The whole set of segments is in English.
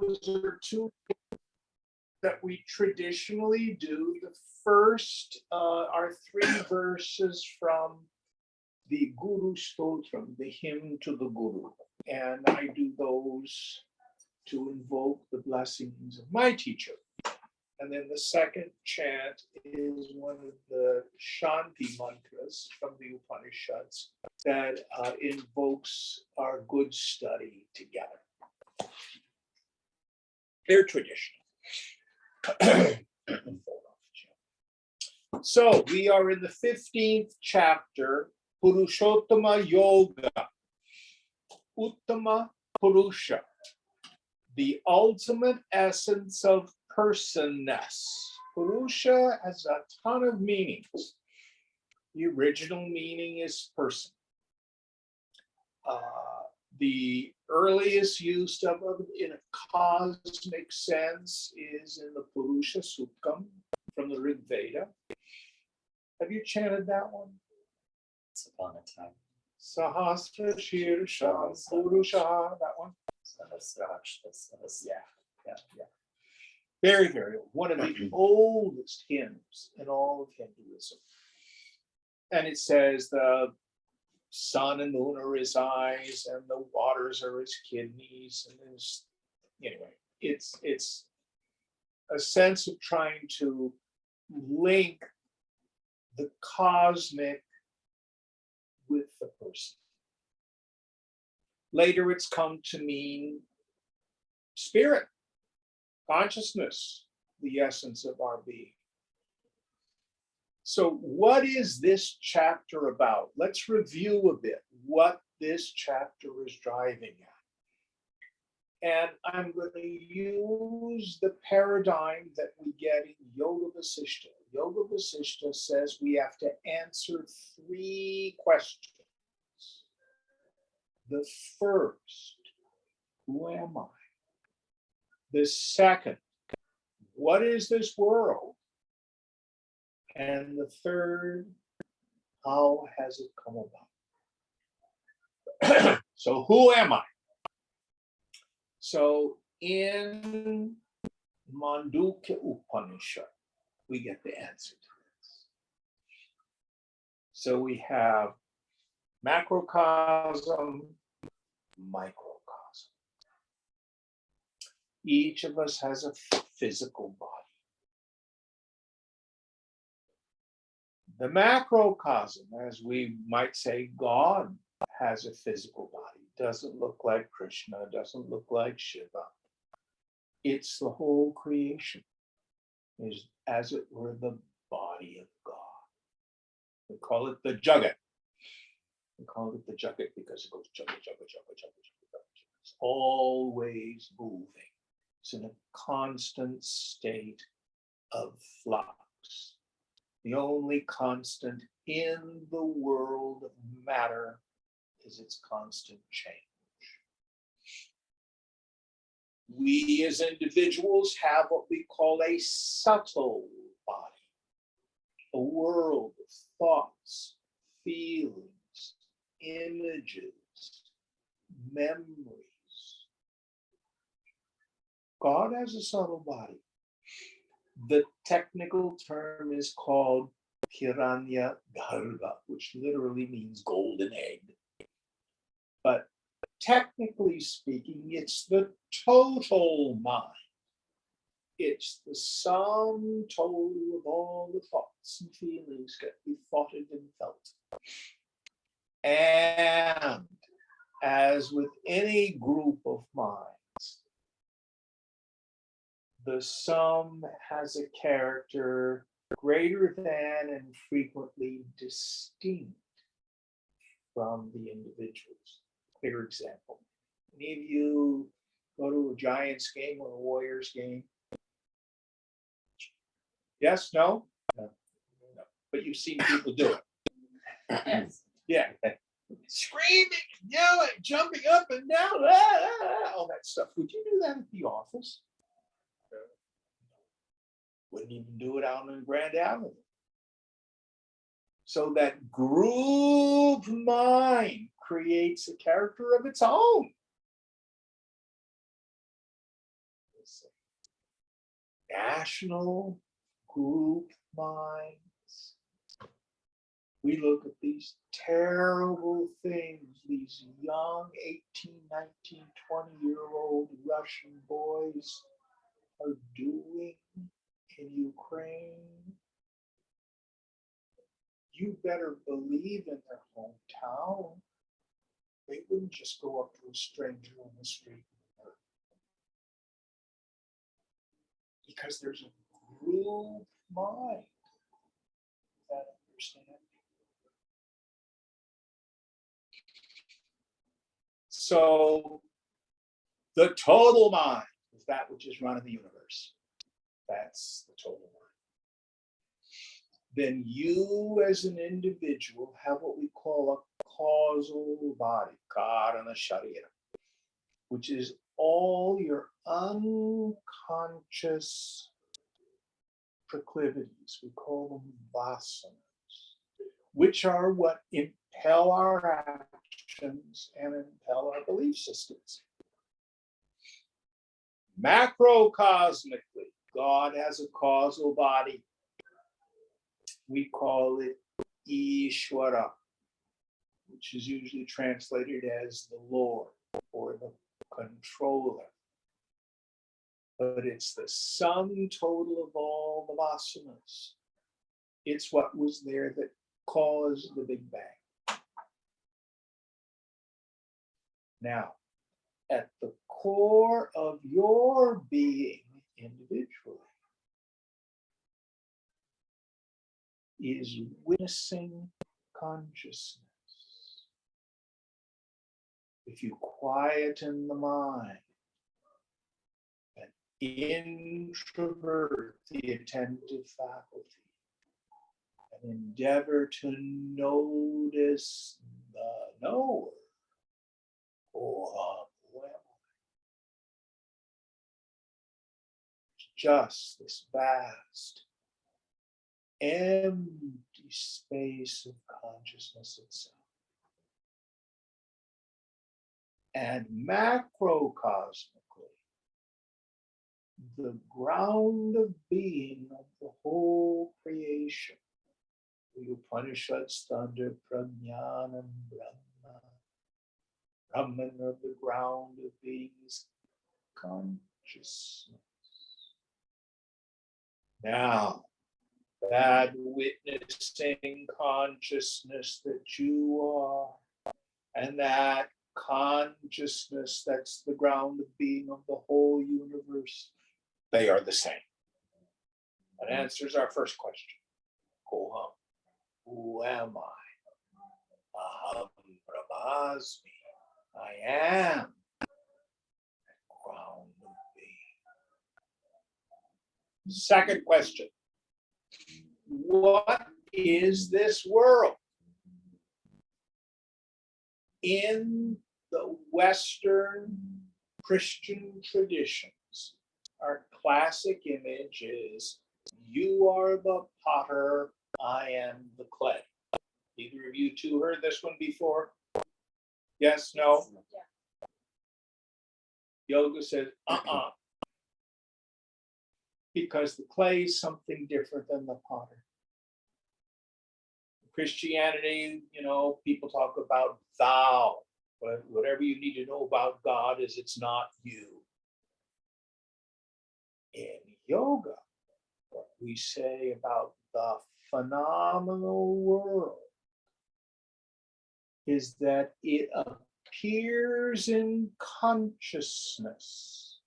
those are two that we traditionally do. The first are three verses from the Guru Stotram, the hymn to the Guru. And I do those to invoke the blessings of my teacher. And then the second chant is one of the Shanti mantras from the Upanishads that invokes our good study together. They're traditional. So we are in the 15th chapter, Purushottama Yoga, Uttama Purusha, the ultimate essence of personness. Purusha has a ton of meanings. The original meaning is person. The earliest use of it in a cosmic sense is in the Purusha Suktam from the Rig Veda. Have you chanted that one? Once upon a time. Sahasra Shirsha Purusha, that one? Yeah. Very, very old. One of the oldest hymns in all of Hinduism. And it says the sun and moon are his eyes and the waters are his kidneys. And there's, anyway, it's a sense of trying to link the cosmic with the person. Later, it's come to mean spirit, consciousness, the essence of our being. So what is this chapter about? Let's review a bit what this chapter is driving at. And I'm going to use the paradigm that we get in Yoga Vasishta. Yoga Vasishta says we have to answer three questions. The first, who am I? The second, what is this world? And the third, how has it come about? So who am I? So in Mandukya Upanishad, we get the answer to this. So we have macrocosm, microcosm. Each of us has a physical body. The macrocosm, as we might say, God has a physical body. Doesn't look like Krishna, doesn't look like Shiva. It's the whole creation, is as it were the body of God. We call it the Jagat. We call it the Jagat because it goes Jagat, Jagat, Jagat, Jagat, Jagat. It's always moving. It's in a constant state of flux. The only constant in the world of matter is its constant change. We as individuals have what we call a subtle body, a world of thoughts, feelings, images, memories. God has a subtle body. The technical term is called Hiranya Garbha, which literally means golden egg. But technically speaking, it's the total mind. It's the sum total of all the thoughts and feelings that we thoughted and felt. And as with any group of minds, the sum has a character greater than and frequently distinct from the individuals. Clear example. Any of you go to a Giants game or a Warriors game? Yes, no? No. But you've seen people do it. Yes. Yeah. Screaming, yelling, jumping up and down, all that stuff. Would you do that at the office? Wouldn't even do it out on Grand Avenue. So that group mind creates a character of its own. national group minds. We look at these terrible things these young 18, 19, 20-year-old Russian boys are doing in Ukraine. You better believe in their hometown, they wouldn't just go up to a stranger on the street. Because there's a group mind that understands. So the total mind is that which is running the universe. That's the total mind. Then you as an individual have what we call a causal body, God and the Sharia, which is all your unconscious proclivities. We call them vasanas, which are what impel our actions and impel our belief systems. Macrocosmically, God has a causal body. We call it Ishvara, which is usually translated as the Lord or the controller. But it's the sum total of all the vasanas. It's what was there that caused the Big Bang. Now, at the core of your being individually is witnessing consciousness. If you quieten the mind and introvert the attentive faculty and endeavor to notice the knower, oh, just this vast, empty space of consciousness itself. And macrocosmically, the ground of being of the whole creation, the Upanishads thunder Prajnanam Brahma. Brahman of the ground of being is consciousness. Now, that witnessing consciousness that you are, and that consciousness that's the ground of being of the whole universe, they are the same. That answers our first question. Koham, who am I? Aham Brahmasmi, I am the ground of being. Second question. What is this world? In the Western Christian traditions, our classic image is you are the potter, I am the clay. Either of you two heard this one before? Yes, no? Yoga says, because the clay is something different than the potter. Christianity, people talk about thou, but whatever you need to know about God is it's not you. In yoga, what we say about the phenomenal world is that it appears in consciousness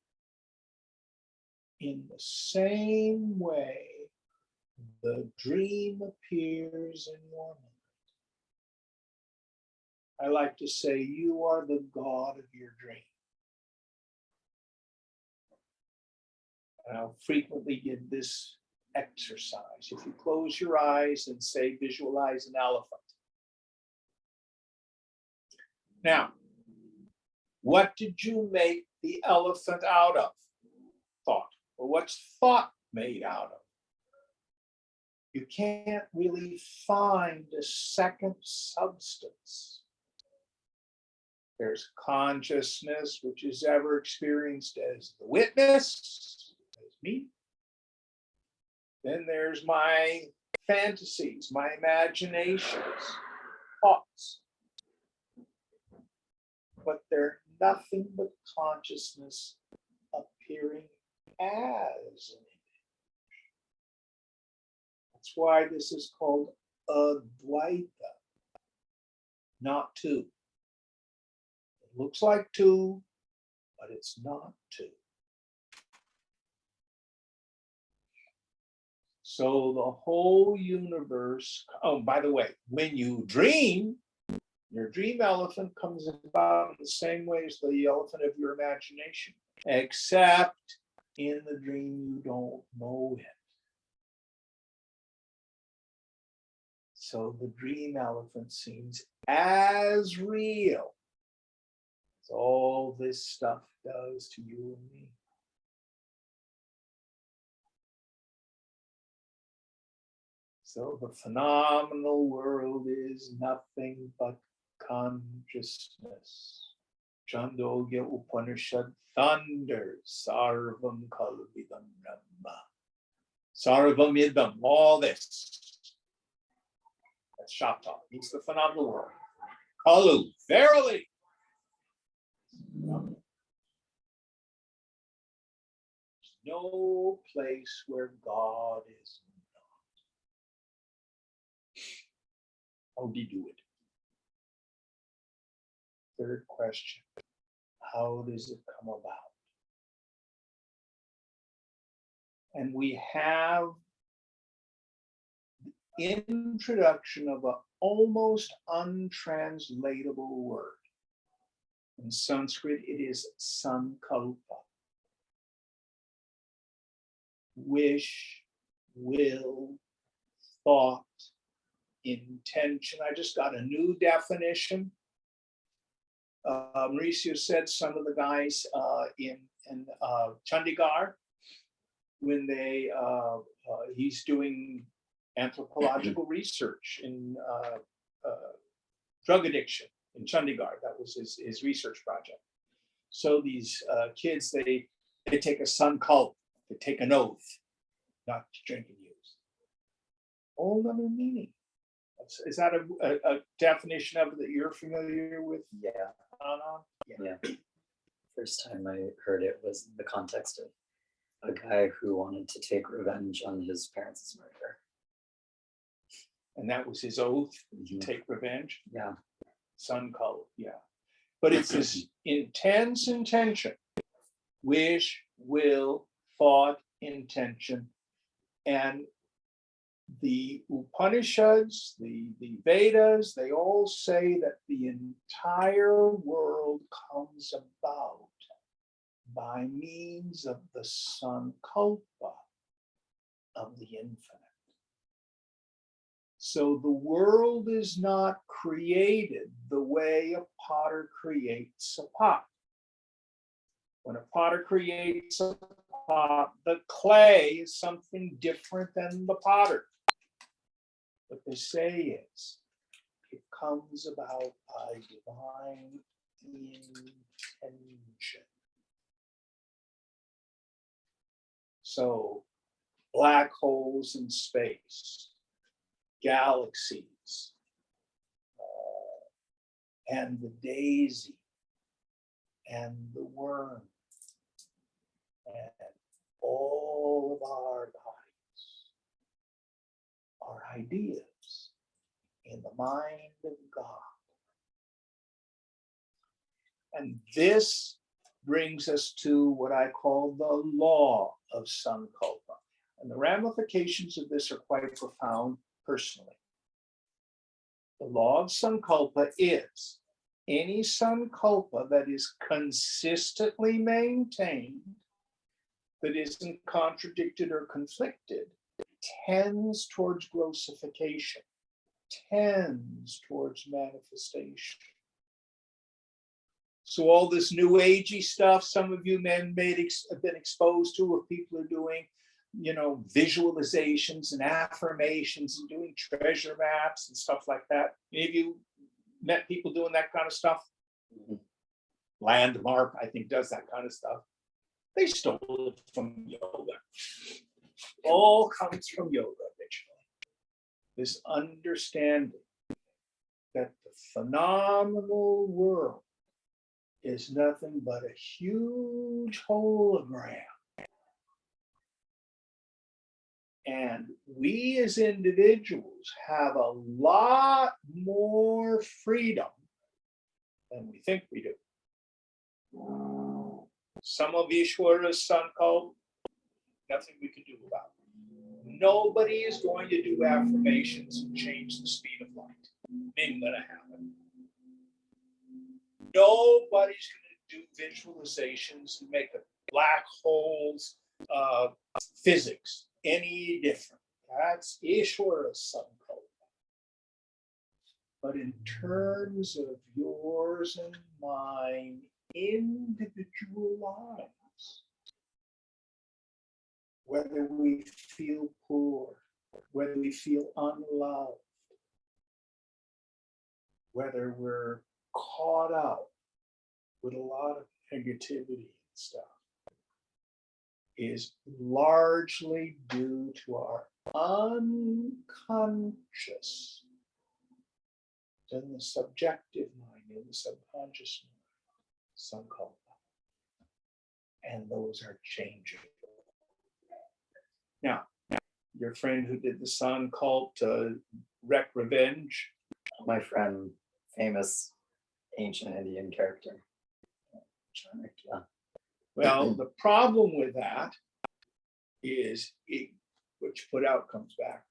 in the same way the dream appears in woman. I like to say you are the God of your dream. And I'll frequently give this exercise. If you close your eyes and say, visualize an elephant. Now, what did you make the elephant out of? Thought. Well, what's thought made out of? You can't really find a second substance. There's consciousness, which is ever experienced as the witness, as me. Then there's my fantasies, my imaginations, thoughts. But they're nothing but consciousness appearing as an image. That's why this is called Advaita, not two. It looks like two, but it's not two. So the whole universe, oh, by the way, when you dream, your dream elephant comes about in the same way as the elephant of your imagination, except in the dream you don't know it. So the dream elephant seems as real as all this stuff does to you and me. So the phenomenal world is nothing but consciousness. Chandogya Upanishad thunders, Sarvam Kalvidam Brahma. Sarvam Idam, all this. That's shop talk. It's the phenomenal world. Kalu, verily. There's no place where God is not. How do you do it? Third question, how does it come about? And we have the introduction of an almost untranslatable word. In Sanskrit, it is sankalpa. Wish, will, thought, intention. I just got a new definition. Mauricio said some of the guys in Chandigarh, when he's doing anthropological research in drug addiction in Chandigarh. That was his research project. So these kids, they take a sankalp, they take an oath not to drink and use. All of them meaning. Is that a definition of it that you're familiar with? Yeah. Yeah. First time I heard it was in the context of a guy who wanted to take revenge on his parents' murder. And that was his oath, to take revenge? Yeah. Sankalp, yeah. But it's this intense intention, wish, will, thought, intention. And the Upanishads, the Vedas, they all say that the entire world comes about by means of the sankalpa of the infinite. So the world is not created the way a potter creates a pot. When a potter creates a pot, the clay is something different than the potter. What they say is, it comes about by divine intention. So, black holes in space, galaxies, and the daisy, and the worm, and all of our bodies are ideas in the mind of God. And this brings us to what I call the law of sankalpa. And the ramifications of this are quite profound personally. The law of sankalpa is any sankalpa that is consistently maintained, that isn't contradicted or conflicted, tends towards grossification, tends towards manifestation. So all this new agey stuff, some of you men have been exposed to, if people are doing, visualizations and affirmations and doing treasure maps and stuff like that. Any of you met people doing that kind of stuff? Mm-hmm. Landmark, I think, does that kind of stuff. They stole it from yoga. all comes from yoga originally. This understanding that the phenomenal world is nothing but a huge hologram. And we as individuals have a lot more freedom than we think we do. Some of Ishwara's sankalp, nothing we can do about it. Nobody is going to do affirmations and change the speed of light. Ain't gonna happen. Nobody's gonna do visualizations and make the black holes physics any different. That's Ishwara's sankalp. But in terms of yours and mine individual lives, whether we feel poor, whether we feel unloved, whether we're caught up with a lot of negativity and stuff, is largely due to our unconscious, in the subjective mind, in the subconscious mind, sankalpa. And those are changeable. Now, your friend who did the sankalp to wreak revenge. My friend, famous ancient Indian character. Chanakya. Well, the problem with that is which put out comes back.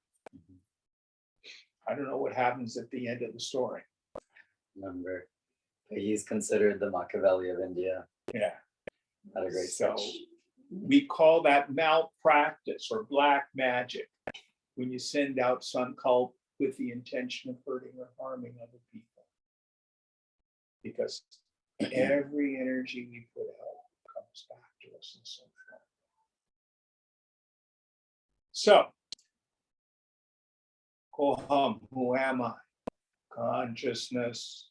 I don't know what happens at the end of the story. Remember, but he's considered the Machiavelli of India. Yeah. Not a great So sketch. we call that malpractice or black magic when you send out sankalp with the intention of hurting or harming other people. Because every energy we put out comes back to us in some form. So, Koham, who am I? Consciousness,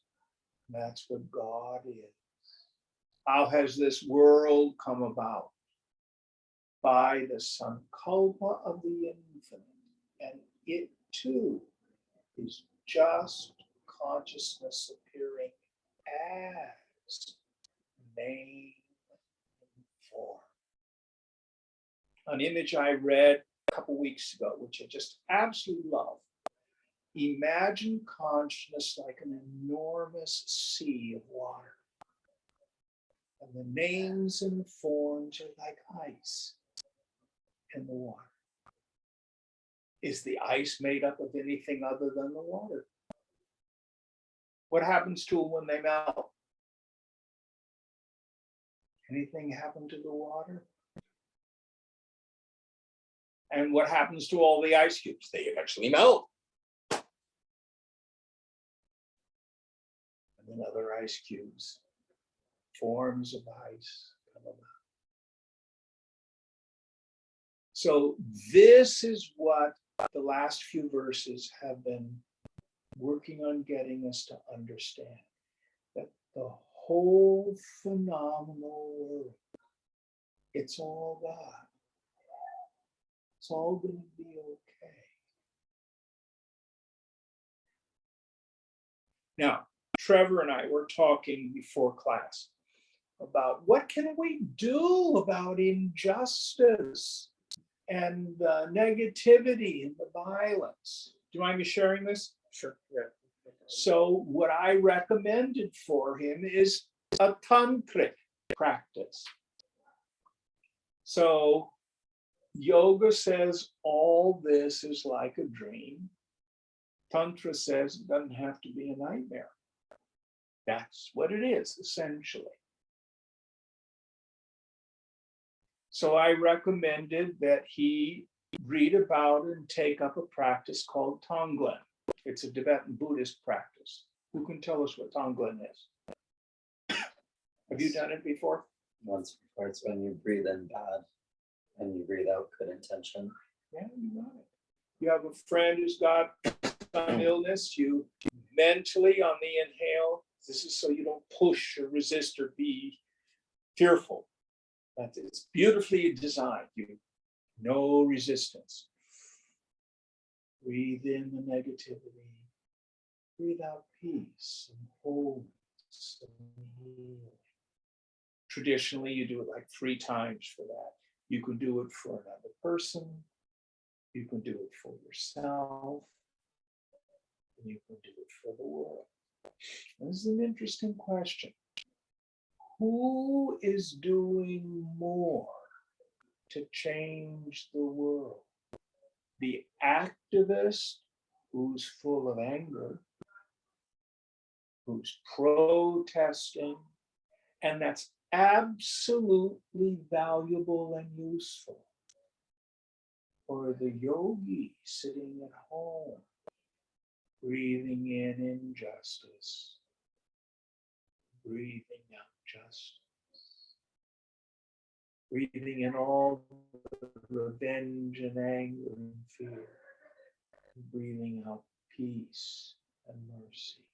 that's what God is. How has this world come about? By the sankalpa of the infinite. And it too is just consciousness appearing as name and form. An image I read a couple weeks ago, which I just absolutely love. Imagine consciousness like an enormous sea of water. And the names and forms are like ice in the water. Is the ice made up of anything other than the water? What happens to them when they melt? Anything happen to the water? And what happens to all the ice cubes? They eventually melt. And then other ice cubes, forms of ice come about. So this is what the last few verses have been working on getting us to understand, that the whole phenomenal world, it's all God. It's all going to be okay. Now, Trevor and I were talking before class about what can we do about injustice and negativity and the violence. Do you mind me sharing this? Sure. Yeah. So what I recommended for him is a tantric practice. So yoga says all this is like a dream. Tantra says it doesn't have to be a nightmare. That's what it is, essentially. So I recommended that he read about and take up a practice called Tonglen. It's a Tibetan Buddhist practice. Who can tell us what Tonglen is? Have you done it before? Once before, it's when you breathe in bad and you breathe out good intention. Yeah, you got it. You have a friend who's got some illness, you mentally on the inhale, this is so you don't push or resist or be fearful. It's beautifully designed. You No resistance. Breathe in the negativity. Breathe out peace and wholeness and healing. Traditionally, you do it like 3 times for that. You can do it for another person. You can do it for yourself. And you can do it for the world. This is an interesting question. Who is doing more to change the world? The activist who's full of anger, who's protesting, and that's absolutely valuable and useful. Or the yogi sitting at home, breathing in injustice, breathing out justice, breathing in all the revenge and anger and fear, and breathing out peace and mercy.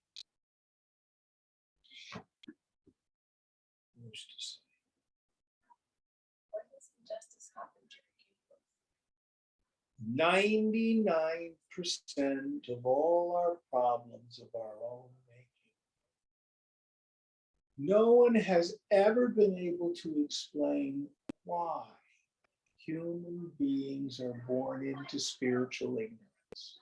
Who's to say? What does injustice happen to 99% of all our problems of our own making. No one has ever been able to explain why human beings are born into spiritual ignorance.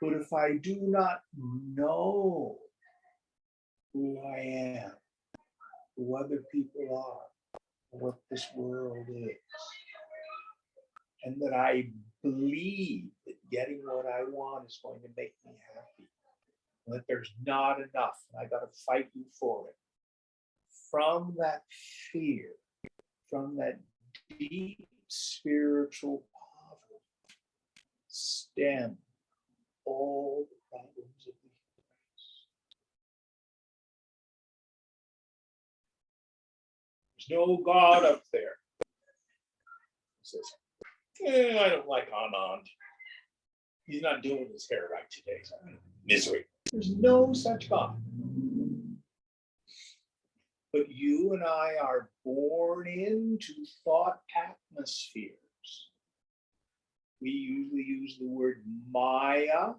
But if I do not know who I am, who other people are, what this world is, and that I believe that getting what I want is going to make me happy, and that there's not enough, and I got to fight you for it. From that fear, from that deep spiritual poverty, stem all the problems of the universe. There's no God up there. He says, I don't like Anand. He's not doing his hair right today. So I'm in misery. There's no such God. But you and I are born into thought atmospheres. We usually use the word Maya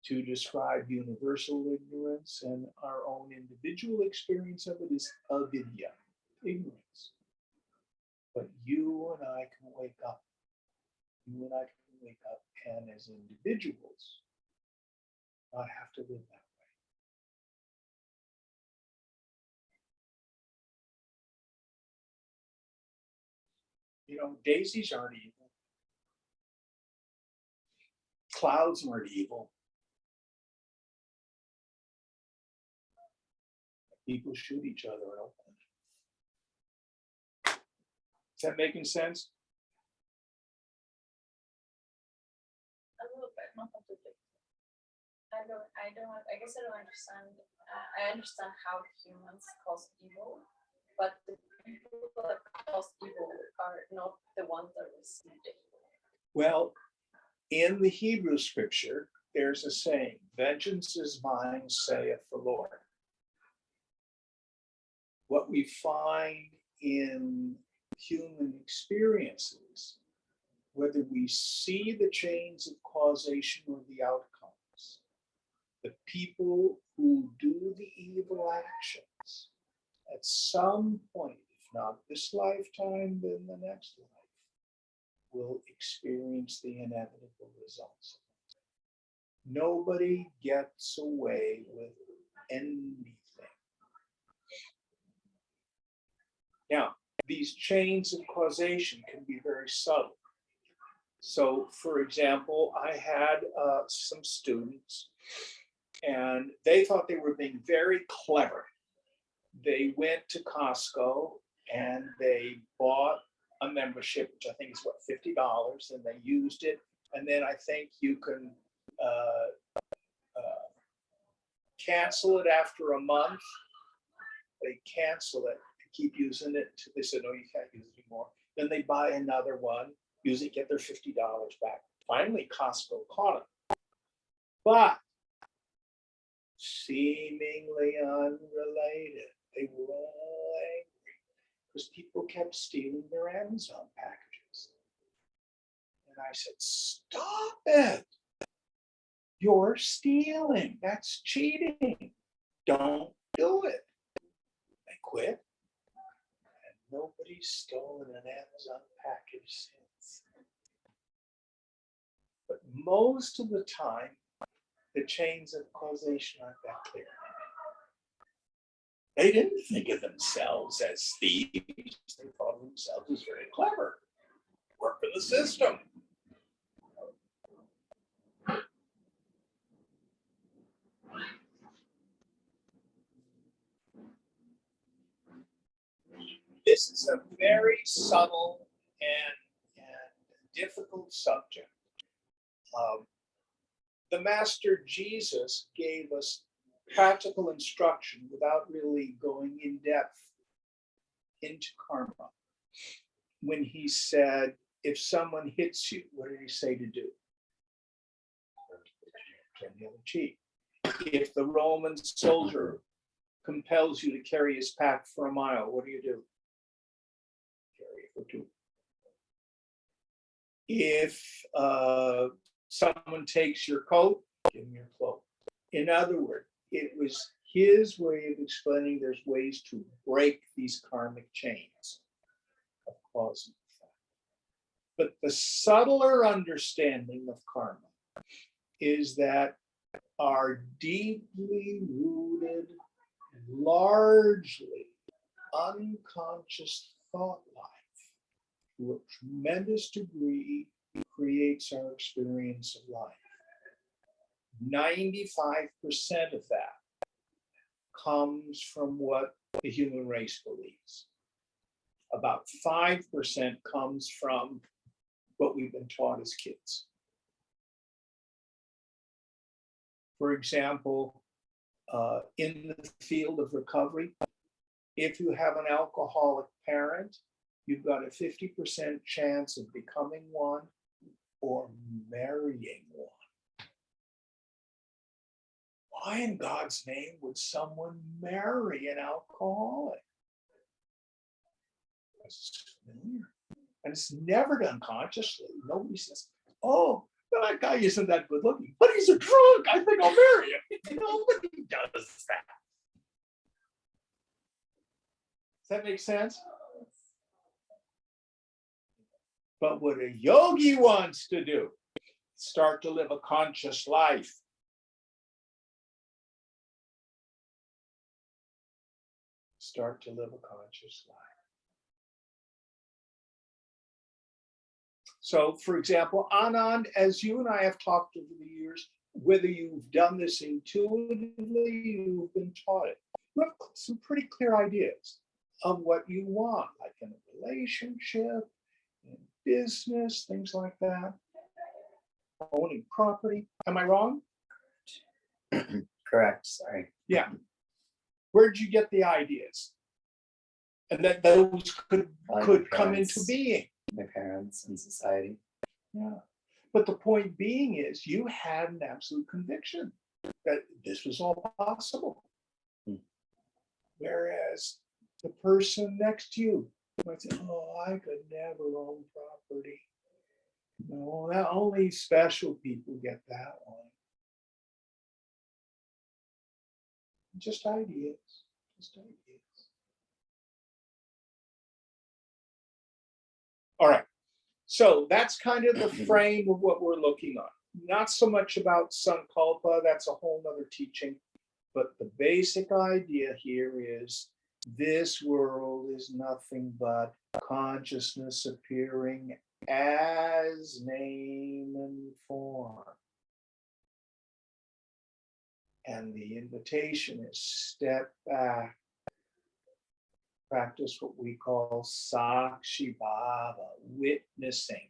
to describe universal ignorance, and our own individual experience of it is avidya, ignorance. But you and I can wake up. You and I can wake up and as individuals not have to live that way. You know, daisies aren't evil. Clouds aren't evil. People shoot each other in Oakland. Is that making sense? a little bit, not completely. I guess I don't understand. I understand how humans cause evil, but the people that cause evil are not the ones that receive it. Well, in the Hebrew scripture, there's a saying, vengeance is mine, saith the Lord. What we find in human experiences, whether we see the chains of causation or the outcomes, the people who do the evil actions at some point, if not this lifetime, then the next life, will experience the inevitable results. Nobody gets away with anything. Now, these chains of causation can be very subtle. So, for example, I had some students, and they thought they were being very clever. They went to Costco and they bought a membership, which I think is what, $50, and they used it. And then I think you can cancel it after a month. They cancel it and keep using it. They said, no, you can't use it anymore. Then they buy another one, use it, get their $50 back. Finally, Costco caught them. But seemingly unrelated, they were all angry because people kept stealing their Amazon packages. And I said, stop it. You're stealing. That's cheating. Don't do it. They quit. And nobody's stolen an Amazon package since. But most of the time, the chains of causation aren't that clear. They didn't think of themselves as thieves. They thought of themselves as very clever. Work for the system. This is a very subtle and difficult subject. The Master Jesus gave us practical instruction without really going in depth into karma. When he said, if someone hits you, what did he say to do? Turn the other cheek. If the Roman soldier compels you to carry his pack for a mile, what do you do? Carry it for 2. If someone takes your coat, give them your cloak. In other words, it was his way of explaining there's ways to break these karmic chains of cause and effect. But the subtler understanding of karma is that our deeply rooted, largely unconscious thought life, to a tremendous degree, creates our experience of life. 95% of that comes from what the human race believes. About 5% comes from what we've been taught as kids. For example, in the field of recovery, if you have an alcoholic parent, you've got a 50% chance of becoming one or marrying one. Why in God's name would someone marry an alcoholic? It's familiar. And it's never done consciously. Nobody says, oh, that guy isn't that good looking, but he's a drunk. I think I'll marry him. Nobody does that. Does that make sense? But what a yogi wants to do, start to live a conscious life. Start to live a conscious life. So, for example, Anand, as you and I have talked over the years, whether you've done this intuitively, you've been taught it, you have some pretty clear ideas of what you want, like in a relationship, in business, things like that, owning property. Am I wrong? Correct, sorry. Yeah. Where'd you get the ideas? And that those could come into being. My parents and society. Yeah. But the point being is you had an absolute conviction that this was all possible. Whereas the person next to you might say, oh, I could never own property. No, that only special people get that one. Just ideas. Just ideas. All right. So that's kind of the frame of what we're looking on. Not so much about sankalpa, that's a whole nother teaching. But the basic idea here is this world is nothing but consciousness appearing as name and form. And the invitation is step back, practice what we call Sakshi Bhava, witnessing.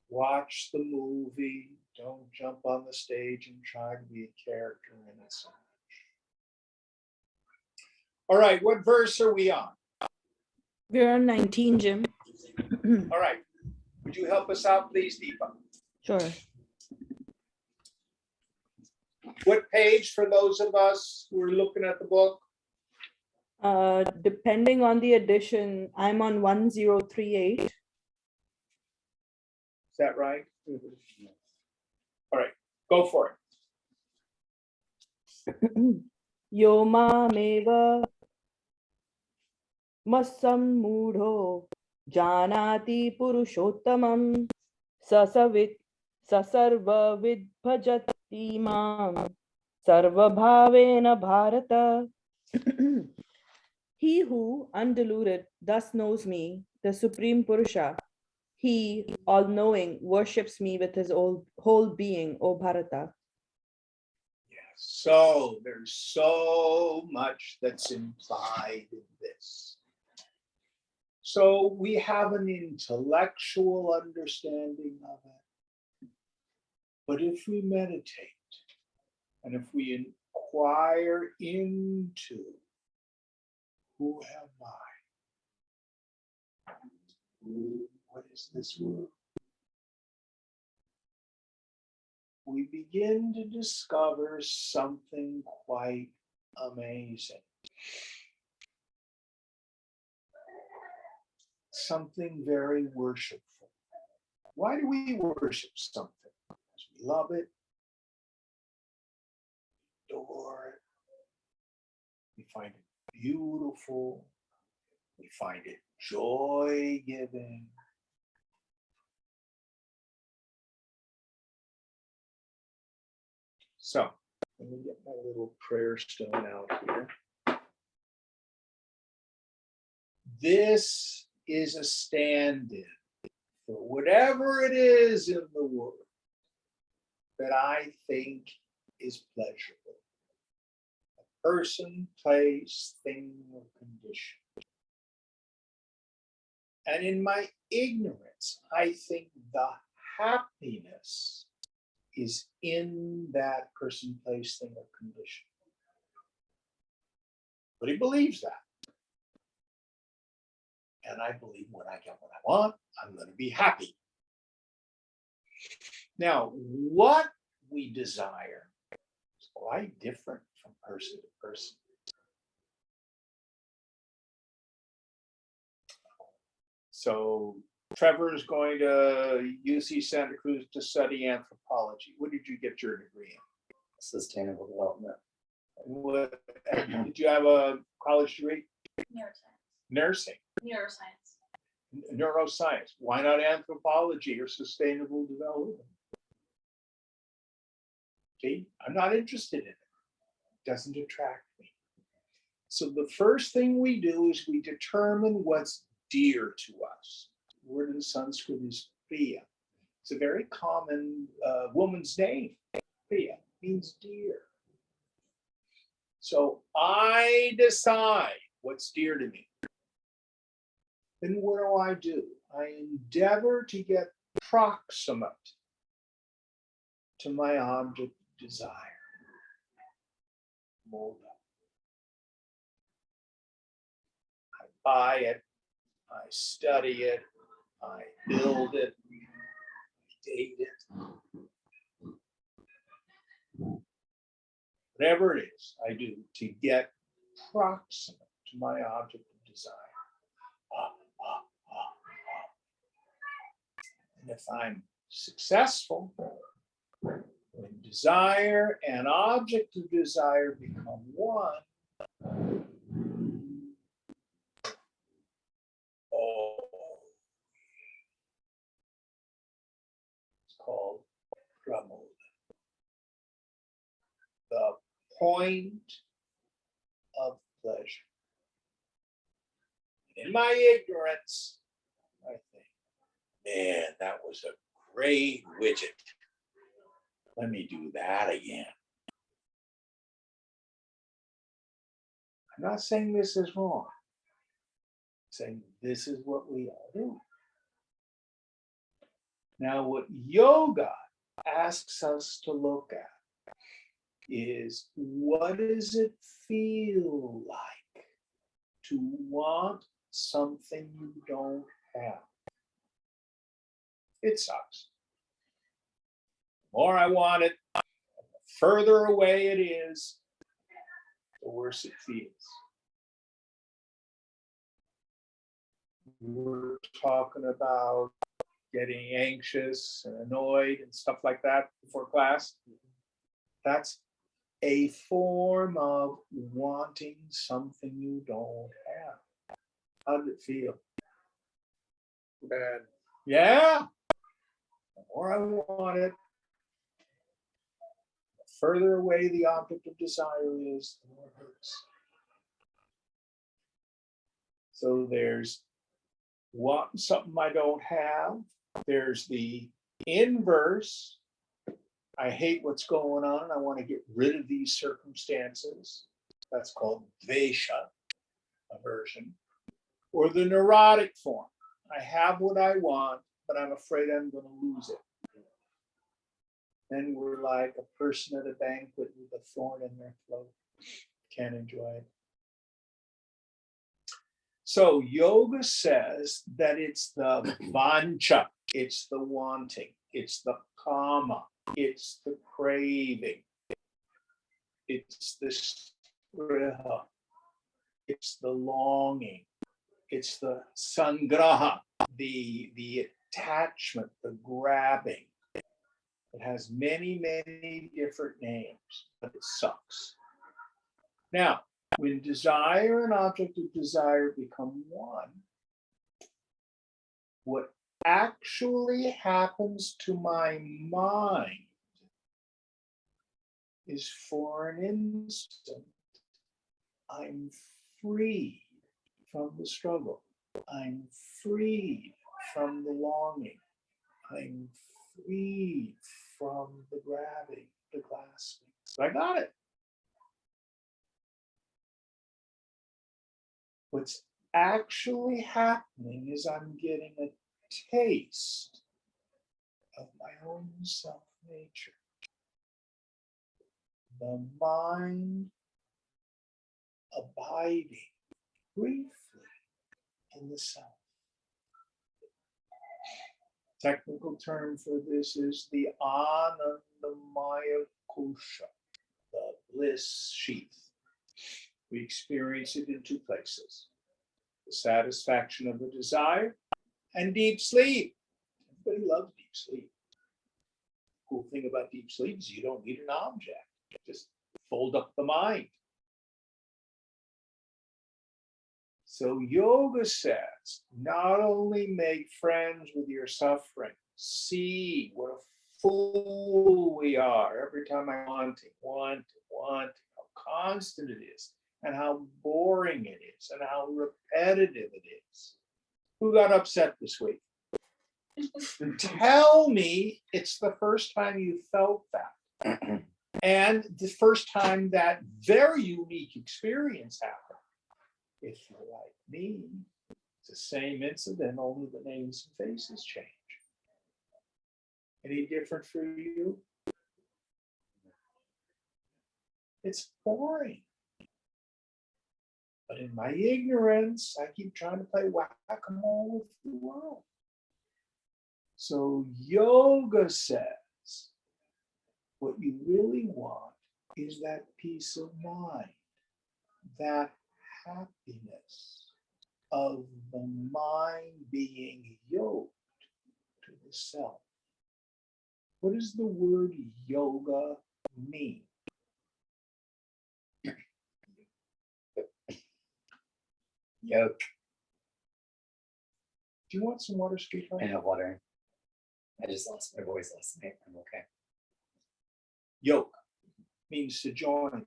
Watch the movie, don't jump on the stage and try to be a character in it so much. All right, what verse are we on? We're on 19, Jim. All right, would you help us out, please, Deepa? Sure. What page for those of us who are looking at the book? Depending on the edition, I'm on 1038. Is that right? All right, go for it. Yo mameva masammudho janati purushottamam sasavit sasarva vidbhajati mam sarvabhavena bharata. He who, undiluted, thus knows me, the Supreme Purusha, he, all-knowing, worships me with his whole being, O Bharata. So there's so much that's implied in this. So we have an intellectual understanding of it. But if we meditate and if we inquire into who am I? What is this world? We begin to discover something quite amazing. Something very worshipful. Why do we worship something? Because we love it, adore it, we find it beautiful, we find it joy-giving. So, let me get my little prayer stone out here. This is a stand-in for whatever it is in the world that I think is pleasurable. A person, place, thing, or condition. And in my ignorance, I think the happiness is in that person, place, thing, or condition. But he believes that. And I believe when I get what I want, I'm going to be happy. Now, what we desire is quite different from person to person. So Trevor is going to UC Santa Cruz to study anthropology. What did you get your degree in? Sustainable development. What, did you have a college degree? Neuroscience. Nursing. Neuroscience. Neuroscience. Why not anthropology or sustainable development? See, I'm not interested in it. It doesn't attract me. So the first thing we do is we determine what's dear to us. The word in Sanskrit is Priya. It's a very common woman's name. Priya means dear. So I decide what's dear to me. Then what do? I endeavor to get proximate to my object of desire. Mold up. I buy it, I study it, I build it, I date it. Whatever it is I do to get proximate to my object of desire. And if I'm successful, when desire and object of desire become one, it's called pramod. The point of pleasure. In my ignorance, I think, man, that was a great widget. Let me do that again. I'm not saying this is wrong. I'm saying this is what we all do. Now, what yoga asks us to look at is, what does it feel like to want something you don't have? It sucks. The more I want it, the further away it is, the worse it feels. we're talking about getting anxious and annoyed and stuff like that before class, that's a form of wanting something you don't have. How did it feel? Bad. Yeah. The more I want it, the further away the object of desire is, the more it hurts. So there's wanting something I don't have. There's the inverse. I hate what's going on. I want to get rid of these circumstances. That's called dvesha, aversion. Or the neurotic form. I have what I want, but I'm afraid I'm going to lose it. Then we're like a person at a banquet with a thorn in their throat. Can't enjoy it. So yoga says that it's the vancha, it's the wanting, it's the kama, it's the craving, it's the spriha, it's the longing, it's the sangraha, the attachment, the grabbing. It has many, many different names, but it sucks. Now, when desire and object of desire become one, what actually happens to my mind is, for an instant, I'm freed from the struggle. I'm freed from the longing. I'm freed from the grabbing, the grasping. So I got it. What's actually happening is I'm getting a taste of my own self-nature. The mind abiding briefly in the self. Technical term for this is the Anandamaya Kosha, the bliss sheath. We experience it in two places: the satisfaction of the desire and deep sleep. Everybody loves deep sleep. The cool thing about deep sleep is you don't need an object. Just fold up the mind. So yoga says, not only make friends with your suffering, see what a fool we are every time I want it, how constant it is, and how boring it is, and how repetitive it is. Who got upset this week? Tell me it's the first time you felt that. And the first time that very unique experience happened. If you're like me, it's the same incident, only the names and faces change. Any different for you? It's boring. But in my ignorance, I keep trying to play whack-a-mole with the world. So yoga says, what you really want is that peace of mind, that happiness of the mind being yoked to the self. What does the word yoga mean? Yoke. Do you want some water, sweetheart? I have water. I just lost my voice last night. I'm okay. Yoke means to join.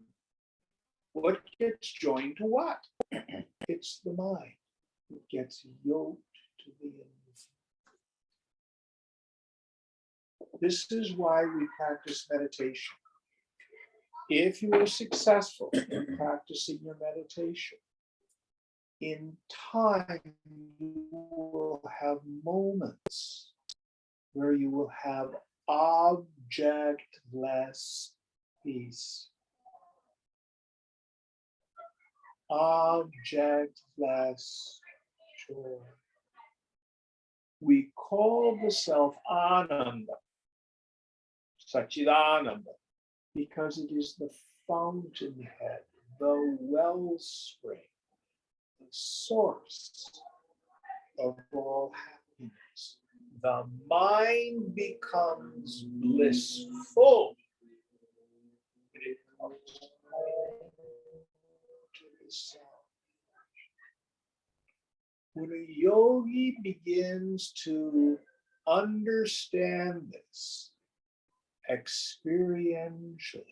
What gets joined to what? It's the mind. It gets yoked to the invisible. This is why we practice meditation. If you are successful in practicing your meditation, in time you will have moments where you will have objectless peace. Objectless joy. We call the self Ananda, Satchidananda, because it is the fountainhead, the wellspring, the source of all happiness. The mind becomes blissful. It comes home to the self. When a yogi begins to understand this experientially,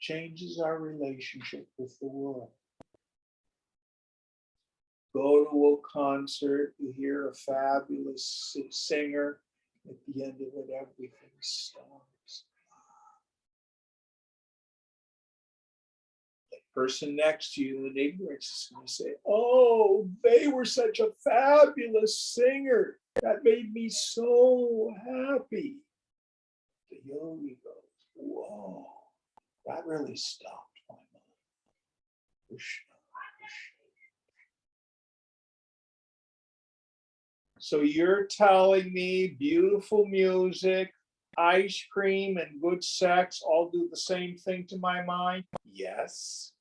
changes our relationship with the world. Go to a concert, you hear a fabulous singer, at the end of it, everything stops. The person next to you in ignorance is going to say, oh, they were such a fabulous singer. That made me so happy. The yogi goes, whoa, that really stopped my mind. Krishna. So you're telling me beautiful music, ice cream, and good sex all do the same thing to my mind? Yes.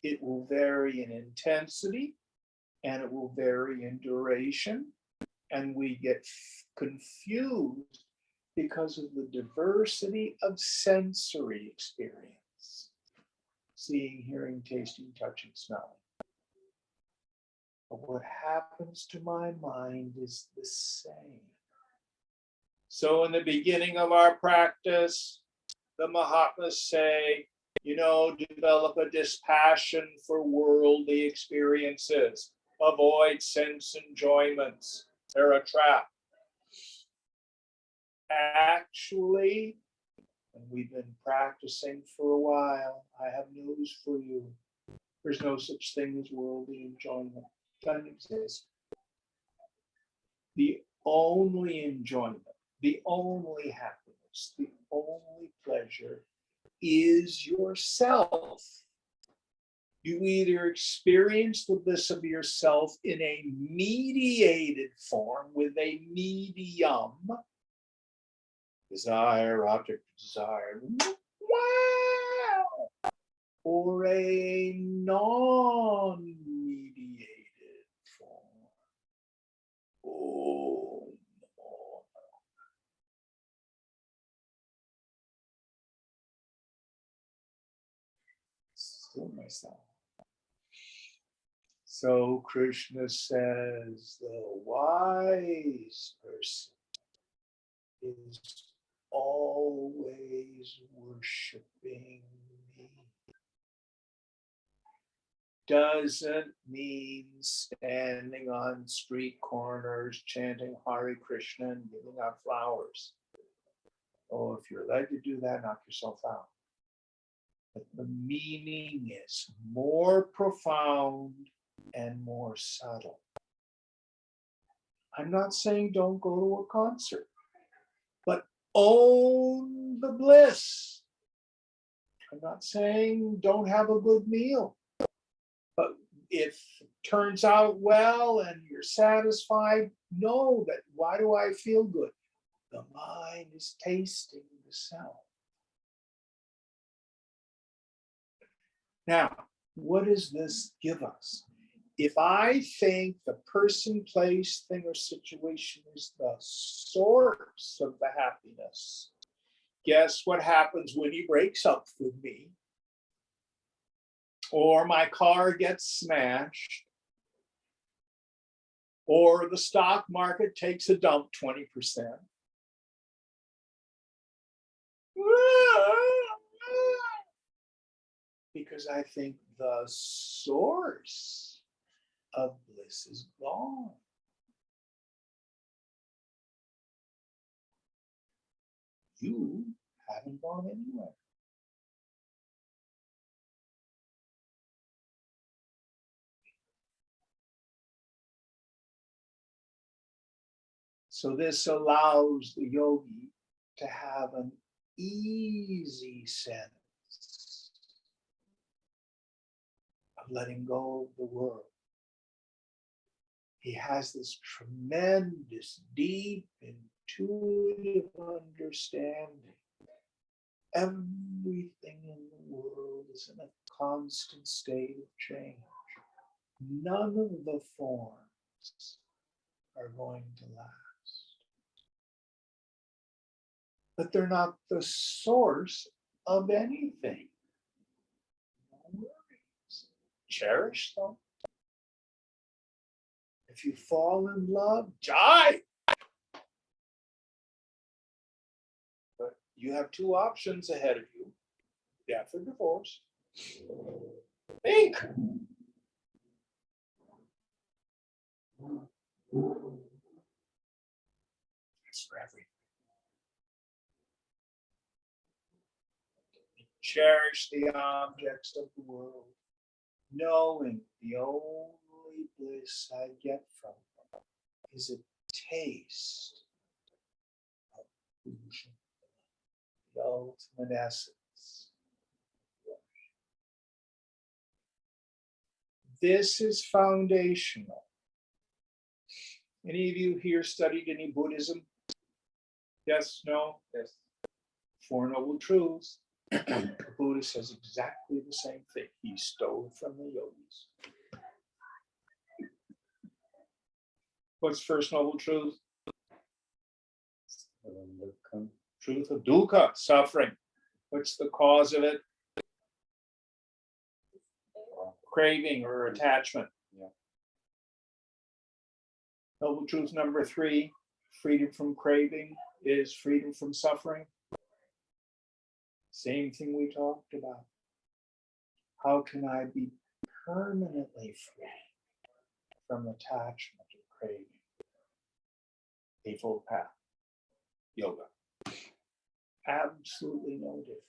It will vary in intensity, and it will vary in duration, and we get confused because of the diversity of sensory experience. Seeing, hearing, tasting, touching, smelling. But what happens to my mind is the same. So in the beginning of our practice, the Mahatmas say, develop a dispassion for worldly experiences. Avoid sense enjoyments. They're a trap. Actually, and we've been practicing for a while, I have news for you. There's no such thing as worldly enjoyment. Doesn't exist. The only enjoyment, the only happiness, the only pleasure is yourself. You either experience the bliss of yourself in a mediated form with a medium, desire, object of desire, wow, or a non-mediated form. Oh, still myself. So Krishna says the wise person is always worshiping me. Doesn't mean standing on street corners chanting Hare Krishna and giving out flowers. Oh, if you're led to do that, knock yourself out. But the meaning is more profound and more subtle. I'm not saying don't go to a concert, but own the bliss. I'm not saying don't have a good meal, but if it turns out well and you're satisfied, know that why do I feel good? The mind is tasting the self. Now, what does this give us? If I think the person, place, thing, or situation is the source of the happiness, guess what happens when he breaks up with me? Or my car gets smashed? Or the stock market takes a dump 20%? Because I think the source of bliss is gone. You haven't gone anywhere. So this allows the yogi to have an easy sense of letting go of the world. He has this tremendous, deep, intuitive understanding. Everything in the world is in a constant state of change. none of the forms are going to last. But they're not the source of anything. No worries. Cherish them. If you fall in love, jive. But you have two options ahead of you: death or divorce. Think. It's for everything. Cherish the objects of the world, knowing the only bliss I get from them is a taste of illusion, the ultimate essence. This is foundational. Any of you here studied any Buddhism? Yes, no? Yes. Four Noble Truths. The Buddha says exactly the same thing. He stole from the yogis. What's first noble truth? Truth of dukkha, suffering. What's the cause of it? Craving or attachment. Yeah. Noble truth number 3, freedom from craving is freedom from suffering. Same thing we talked about. How can I be permanently free from attachment and craving? Eightfold Path, yoga. Absolutely no different.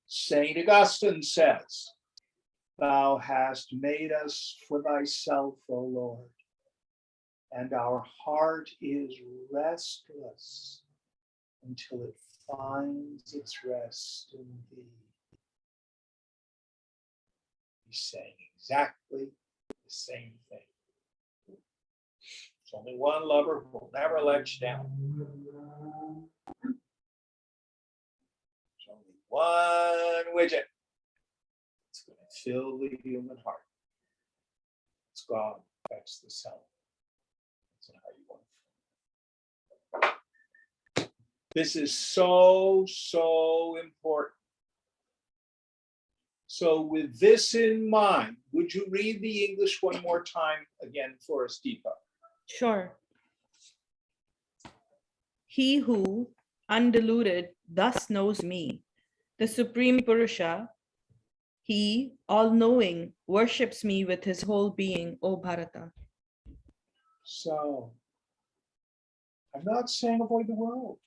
Saint Augustine says, "Thou hast made us for thyself, O Lord, and our heart is restless until it finds its rest in thee." He's saying exactly the same thing. There's only one lover who will never let you down. There's only one widget that's going to fill the human heart. It's God. That's the self. That's how you want to feel. This is so important. So with this in mind, would you read the English one more time again for us, Deepa? Sure. He who, undiluted, thus knows me, the Supreme Purusha, he, all-knowing, worships me with his whole being, O Bharata. So, I'm not saying avoid the world.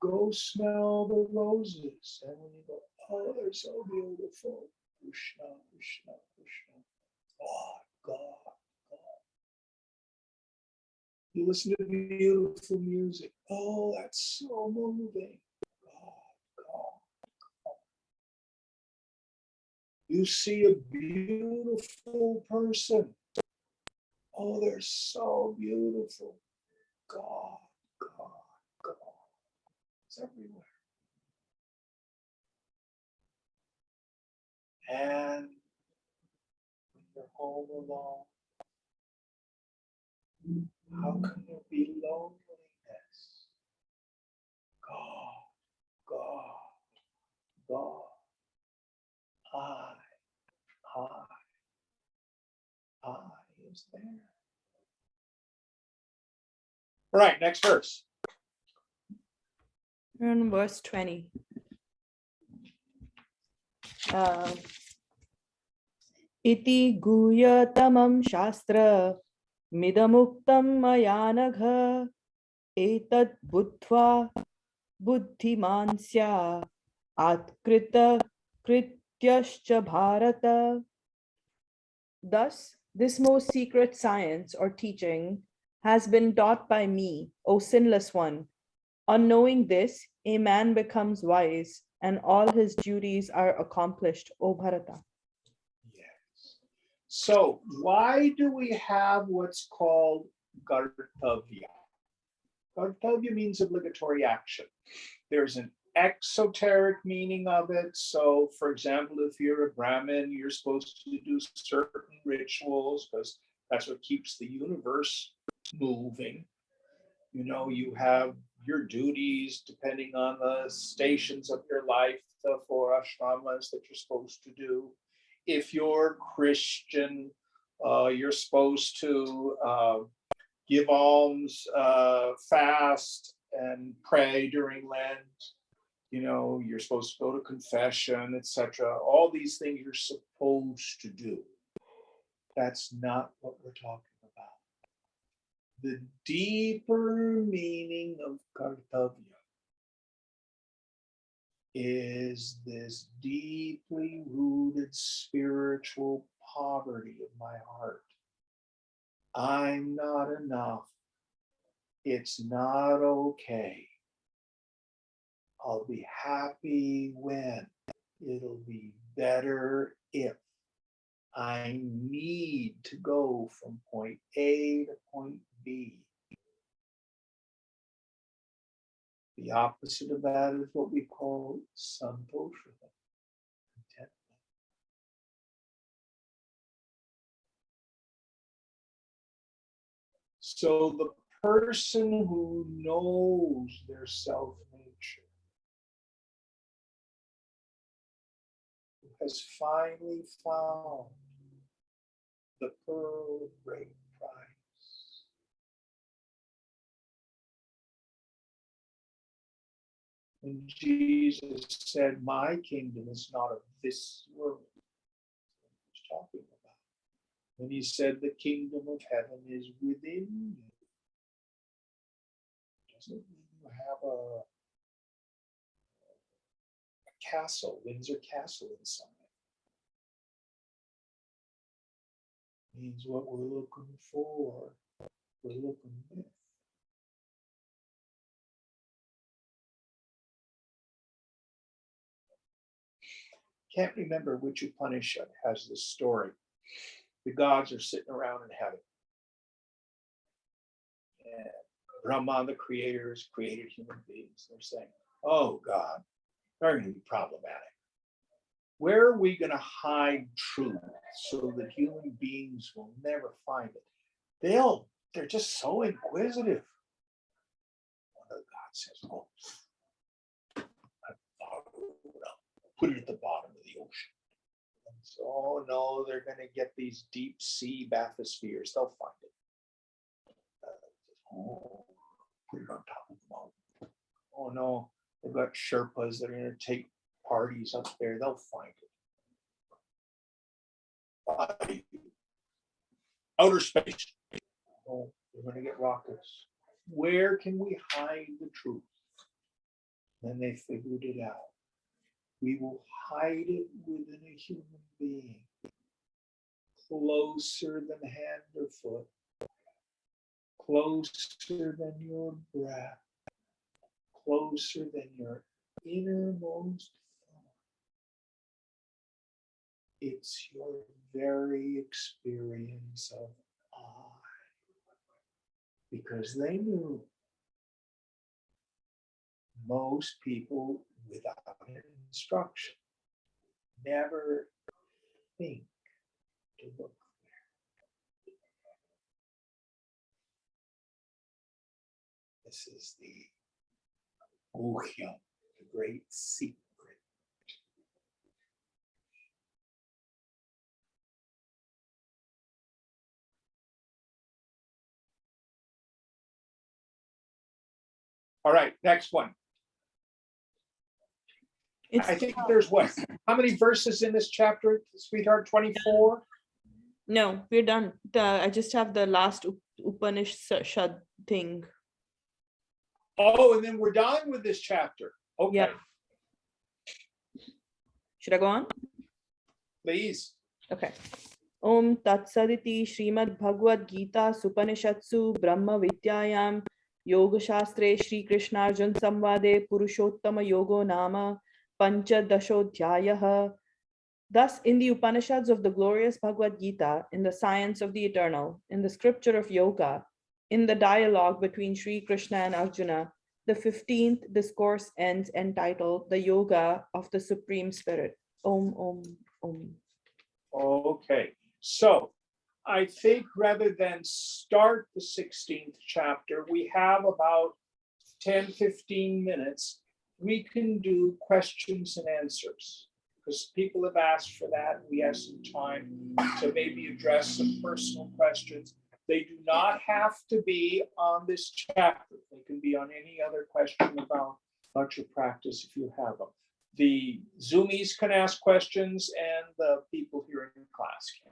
Go smell the roses. And when you go, oh, they're so beautiful. Krishna, Krishna, Krishna. God, God, God. You listen to beautiful music. Oh, that's so moving. God, God, God. You see a beautiful person. Oh, they're so beautiful. God, God, God. It's everywhere. And when you're home alone, how can there be loneliness? God, God, God. I is there. All right, next verse. We're on verse 20. Iti guya tamam shastra midamuktam mayanagha etat buddhva buddhimansya atkrita krityascha bharata. Thus, this most secret science or teaching has been taught by me, O sinless one. On knowing this, a man becomes wise and all his duties are accomplished, O Bharata. Yes. So why do we have what's called kartavya? Kartavya means obligatory action. There's an exoteric meaning of it. So, for example, if you're a Brahmin, you're supposed to do certain rituals because that's what keeps the universe moving. You know, you have your duties depending on the stations of your life, the 4 ashramas that you're supposed to do. If you're Christian, you're supposed to give alms, fast, and pray during Lent. You know, you're supposed to go to confession, etc. All these things you're supposed to do. That's not what we're talking about. The deeper meaning of kartavya is this deeply rooted spiritual poverty of my heart. I'm not enough. It's not okay. I'll be happy when. It'll be better if. I need to go from point A to point B. The opposite of that is what we call santosha, contentment. So the person who knows their self-nature, who has finally found the pearl of great price, when Jesus said, "My kingdom is not of this world," he's talking about. When he said, "The kingdom of heaven is within you," doesn't mean you have a castle, Windsor Castle inside. It means what we're looking for, we're looking with. Can't remember which Upanishad has this story. The gods are sitting around in heaven. And Brahma, the creator, has created human beings. They're saying, "Oh God, they're going to be problematic. Where are we going to hide truth so that human beings will never find it? They're just so inquisitive." One of the gods says, "Oh, put it at the bottom of the ocean." And so, "Oh no, they're going to get these deep sea bathyspheres. They'll find it." Oh, put it on top of the mountain. "Oh no, they've got Sherpas that are going to take parties up there. They'll find it." Outer space. Oh, they're going to get rockets. Where can we hide the truth? Then they figured it out. We will hide it within a human being, closer than hand or foot, closer than your breath, closer than your innermost thought. It's your very experience of I. Because they knew most people without instruction never think to look there. This is the Guhyam, the great secret. All right, next one. It's I think there's what? How many verses in this chapter, sweetheart? 24? no, we're done. I just have the last Upanishad thing. Oh, and then we're done with this chapter. Okay, Yeah. Should I go on? please. Okay. Om Tat Saditi Srimad Bhagwad Geeta Supanishatsu Brahma Vidyayam Yoga Shastre Shri Krishna Arjun Samvade Purushottama Yogo Nama Panchadashodhyayah. Thus, in the Upanishads of the glorious Bhagwad Gita, in the science of the eternal, in the scripture of yoga, in the dialogue between Sri Krishna and Arjuna, the 15th discourse ends entitled The Yoga of the Supreme Spirit. Om, Om, Om. Okay, so I think rather than start the 16th chapter, we have about 10, 15 minutes. We can do questions and answers because people have asked for that. We have some time to maybe address some personal questions. They do not have to be on this chapter. They can be on any other question about your practice if you have them. The Zoomies can ask questions and the people here in class can.